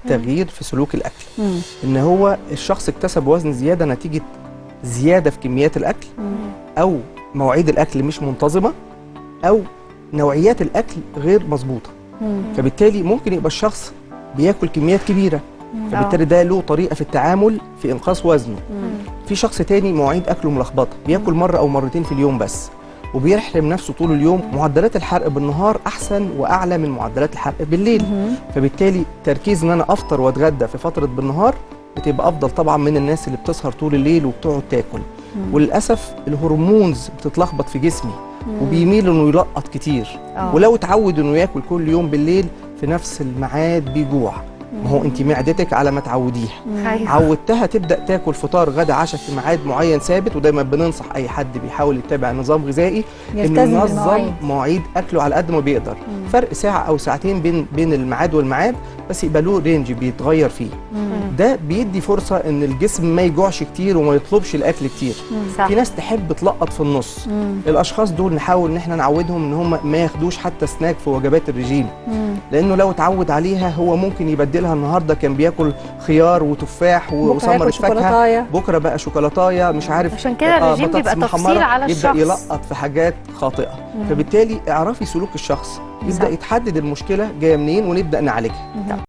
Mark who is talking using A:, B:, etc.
A: تغيير في سلوك الاكل. ان هو الشخص اكتسب وزن زياده نتيجه زياده في كميات الاكل، او مواعيد الاكل مش منتظمه، او نوعيات الاكل غير مظبوطه. فبالتالي ممكن يبقى الشخص بياكل كميات كبيره، فبالتالي ده له طريقه في التعامل في انقاص وزنه. في شخص تاني مواعيد اكله ملخبطه، بياكل مره او مرتين في اليوم بس، وبيحرم نفسه طول اليوم. معدلات الحرق بالنهار احسن واعلى من معدلات الحرق بالليل. فبالتالي تركيز ان انا افطر واتغدى في فتره بالنهار بتبقى افضل طبعا من الناس اللي بتسهر طول الليل وبتقعد تاكل. وللاسف الهرمونز بتتلخبط في جسمي وبيميل انه يلقط كتير. ولو اتعود انه ياكل كل يوم بالليل في نفس الميعاد بيجوع. ما هو انت معدتك على ما تعوديها، عودتها تبدا تاكل فطار غدا عشاء في ميعاد معين ثابت. ودايما بننصح اي حد بيحاول يتبع نظام غذائي انه ينظم مواعيد اكله على قد ما بيقدر. فرق ساعه او ساعتين بين الميعاد والميعاد، بس يبقى له رينج بيتغير فيه. ده بيدي فرصه ان الجسم ما يجوعش كتير وما يطلبش الاكل كتير. في ناس تحب تلقط في النص. الاشخاص دول نحاول ان احنا نعودهم ان هم ما ياخدوش حتى سناك في وجبات الرجيم، لانه لو اتعود عليها هو ممكن يبدلها. النهارده كان بياكل خيار وتفاح وثمره فاكهه، بكره بقى شوكولاتايه مش عارف.
B: عشان كده الرجيم بيبقى تفصيل على الشخص،
A: يبدا يلقط في حاجات خاطئه. فبالتالي اعرفي سلوك الشخص، يبدا يتحدد المشكله جايه منين ونبدا نعالجها.